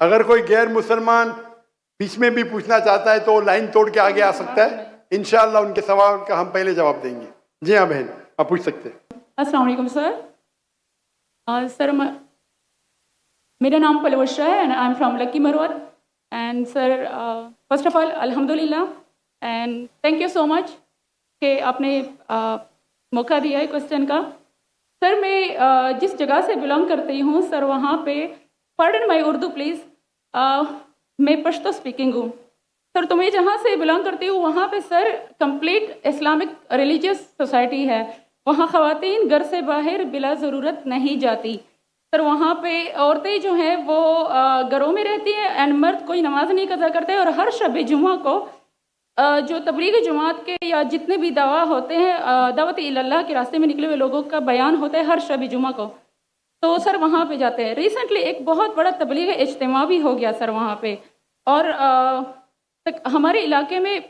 अगर कोई गैर मुसलमान बीच में भी पूछना चाहता है तो लाइन तोड़ के आगे आ सकता है। इंशाअल्लाह उनके सवाल का हम पहले जवाब देंगे। जी हाँ बहन, आप पूछ सकते हैं। अस्सलाम वालेकुम सर। सर मेरा नाम पलवशा है and I am from Lakki Marwat. And sir first of all अल्हम्दुलिल्लाह and thank you so much कि आपने मौका दिया है क्वेश्चन का। सर मैं जिस जगह से बिलोंग करती हूँ सर, वहाँ पे पार्डन माई उर्दू प्लीज़, मैं पश्तो स्पीकिंग हूँ सर। तो मैं जहाँ से बिलोंग करती हूँ वहाँ पे sir complete Islamic religious society है। वहाँ ख़वातीन घर से बाहर बिला ज़रूरत नहीं जाती सर। वहाँ पे औरतें जो हैं वो घरों में रहती हैं एंड मर्द कोई नमाज नहीं कज़ा करते। और हर शब जुमा को जो तबलीग जमात के या जितने भी दावा होते हैं, दावत इल्लल्लाह के रास्ते में निकले हुए लोगों का बयान होता है हर शब जुमा को, तो सर वहाँ पे जाते हैं। रिसेंटली एक बहुत बड़ा तबलीग इज्तिमा भी हो गया सर वहाँ पे। और हमारे इलाके में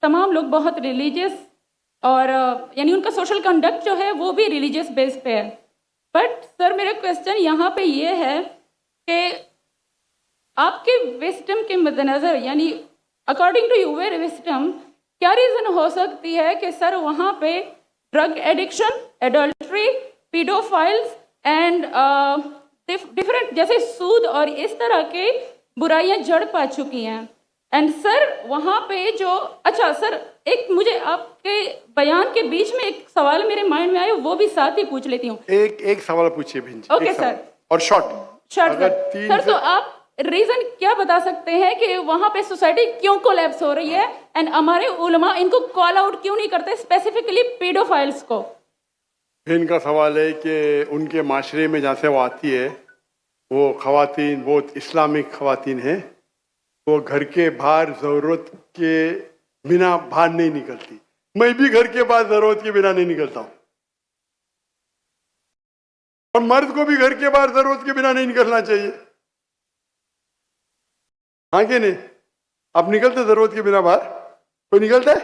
तमाम लोग बहुत रिलीजियस और यानी उनका सोशल कंडक्ट जो है वो भी रिलीजियस बेस पे है। बट सर मेरा क्वेश्चन यहाँ पे ये है कि आपके विस्डम के मद्देनज़र, यानी अकॉर्डिंग टू यूर विस्डम, क्या रीज़न हो सकती है कि सर वहाँ पे drug addiction, adultery, paedophiles and different जैसे सूद और इस तरह के बुराइयां जड़ पा चुकी हैं। एंड सर वहाँ पे जो अच्छा सर, एक मुझे आपके बयान के बीच में एक सवाल मेरे माइंड में आया, वो भी साथ ही पूछ लेती हूँ। एक सवाल पूछिए भिंज। Okay sir. और शॉर्ट सर तो आप रीजन क्या बता सकते हैं कि वहाँ पे सोसाइटी क्यों कोलैप्स हो रही है एंड हमारे उलमा इनको कॉल आउट क्यों नहीं करते, स्पेसिफिकली पीडोफाइल्स को? इनका सवाल है कि उनके माशरे में जहाँ से वो आती है वो खवातीन बहुत इस्लामिक खवातीन हैं, वो घर के बाहर ज़रूरत के बिना बाहर नहीं निकलती। मैं भी घर के बाहर ज़रूरत के बिना नहीं निकलता हूँ और मर्द को भी घर के बाहर ज़रूरत के बिना नहीं निकलना चाहिए। हाँ कि नहीं? आप निकलते ज़रूरत के बिना बाहर? कोई निकलता है?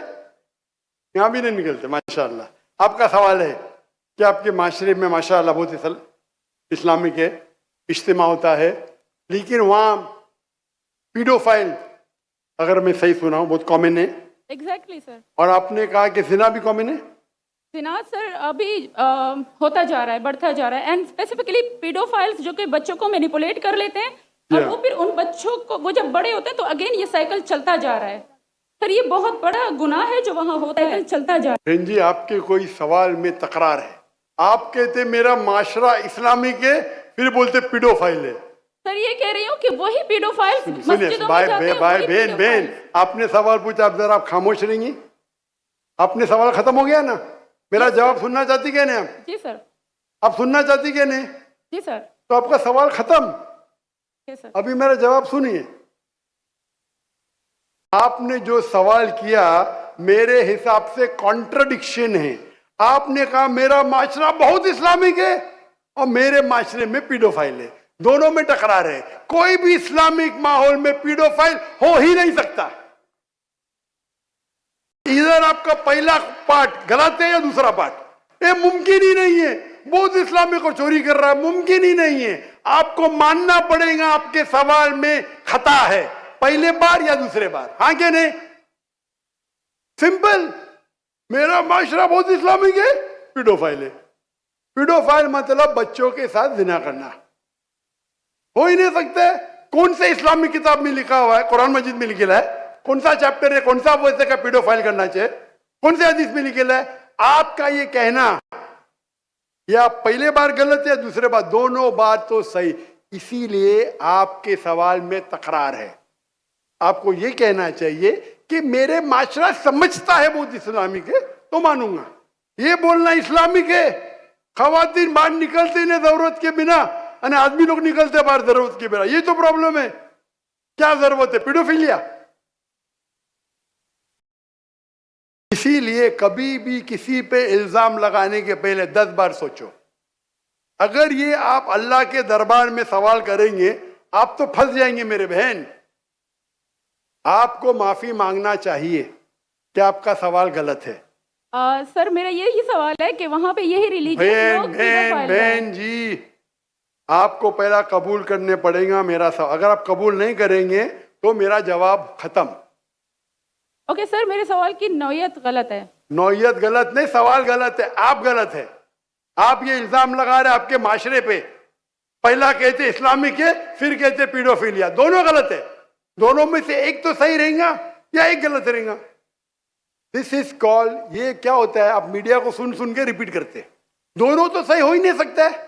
यहाँ भी नहीं निकलते माशाअल्लाह। आपका सवाल है कि आपके माशरे में माशाअल्लाह बहुत इस्लामिक है, इज्तिमा होता है, लेकिन वहाँ पीडोफाइल, अगर मैं सही सुना हूँ, बहुत कॉमन है। Exactly sir. और आपने कहा कि जिना भी कॉमन है। जिना सर अभी होता जा रहा है, बढ़ता जा रहा है। एंड स्पेसिफिकली पीडोफाइल्स जो कि बच्चों को मैनिपुलेट कर लेते हैं और वो फिर उन बच्चों को, वो जब बड़े होते हैं तो अगेन ये साइकिल चलता जा रहा है सर। ये बहुत बड़ा गुनाह है जो वहाँ होता है, चलता जा रहा है। बहन जी, आपके कोई सवाल में तकरार है। आप कहते मेरा माशरा इस्लामिक है, फिर बोलते पीडोफाइल है। सर ये कह रही हूँ कि वही पीडोफाइल्स मस्जिदों में जाते हैं। भाई बहन, आपने सवाल पूछा, आप जरा आप खामोश रहेंगी? आपने सवाल खत्म हो गया ना? मेरा जवाब सुनना चाहती क्या नहीं आप? जी सर। आप सुनना चाहती क्या नहीं? जी सर। तो आपका सवाल खत्म। सर अभी मेरा जवाब सुनिए। आपने जो सवाल किया मेरे हिसाब से कॉन्ट्रडिक्शन है। आपने कहा मेरा माशरा बहुत इस्लामिक है और मेरे माशरे में पीडोफाइल है, दोनों में टकरार है। कोई भी इस्लामिक माहौल में पीडोफाइल हो ही नहीं सकता। इधर आपका पहला पार्ट गलत है या दूसरा पार्ट, ये मुमकिन ही नहीं है। बहुत इस्लामिक और चोरी कर रहा है, मुमकिन ही नहीं है। आपको मानना पड़ेगा आपके सवाल में खता है, पहले बार या दूसरे बार। हाँ क्या नहीं? सिंपल। मेरा माशरा बहुत इस्लामिक है, पीडोफाइल है। पीडोफाइल मतलब बच्चों के साथ जिना करना। हो ही नहीं सकता है। कौन से इस्लामिक किताब में लिखा हुआ है? कुरान मजीद में लिखा है। कौन सा चैप्टर है, कौन सा वैसे का पीडोफाइल करना चाहिए? कौन से हदीस में लिखा है? आपका ये कहना या पहले बार गलत है, दूसरे बार, दोनों बार तो सही। इसीलिए आपके सवाल में तकरार है। आपको ये कहना चाहिए कि मेरे माशरा समझता है बहुत इस्लामिक है तो मानूंगा। ये बोलना इस्लामिक है, खवातीन बाहर निकलते नहीं जरूरत के बिना, और आदमी लोग निकलते बाहर जरूरत के बिना, ये तो प्रॉब्लम है। क्या जरूरत है? पीडोफिलिया। इसीलिए कभी भी किसी पे इल्जाम लगाने के पहले 10 बार सोचो। अगर ये आप अल्लाह के दरबार में सवाल करेंगे आप तो फंस जाएंगे मेरे बहन। आपको माफी मांगना चाहिए कि आपका सवाल गलत है। सर मेरा यही सवाल है कि वहाँ पे यही रिलीजियस लोग बहन जी, आपको पहला कबूल करने पड़ेगा मेरा सवाल। अगर आप कबूल नहीं करेंगे तो मेरा जवाब खत्म। ओके सर, मेरे सवाल की नौयत गलत है। नौयत गलत नहीं, सवाल गलत है, आप गलत है। आप ये इल्जाम लगा रहे आपके माशरे पे। पहला कहते इस्लामिक है, फिर कहते पीडोफिलिया। दोनों गलत है। दोनों में से एक तो सही रहेगा या एक गलत रहेगा। दिस इज कॉल, ये क्या होता है, आप मीडिया को सुन सुन के रिपीट करते। दोनों तो सही हो ही नहीं सकता है।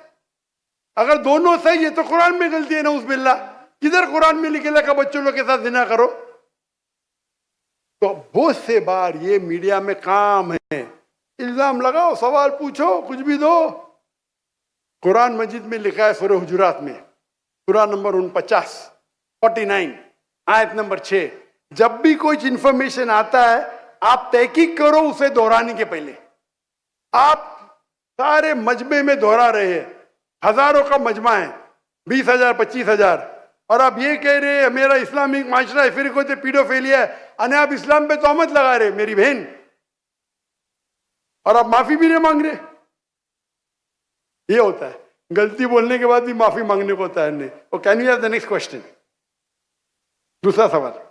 अगर दोनों सही है तो कुरान में गलती है ना, उस बिल्ला। किधर कुरान में लिखेला का बच्चों लोग के साथ जिना करो? तो बहुत से बार ये मीडिया में काम है, इल्जाम लगाओ, सवाल पूछो, कुछ भी दो। कुरान मजीद में लिखा है सूरह हुजुरात में, सूरह नंबर 49 आयत नंबर 6, जब भी कोई इंफॉर्मेशन आता है आप तहकीक करो उसे दोहराने के पहले। आप सारे मजमे में दोहरा रहे हैं, हजारों का मजमा है, 20,000 25,000, और आप ये कह रहे हैं मेरा इस्लामिक माशरा है, फिर कोई पीडोफिलिया है, अने आप इस्लाम पे तोहमत लगा रहे मेरी बहन, और आप माफी भी नहीं मांग रहे। ये होता है, गलती बोलने के बाद भी माफी मांगने को होता है। Can you have the next question? दूसरा सवाल।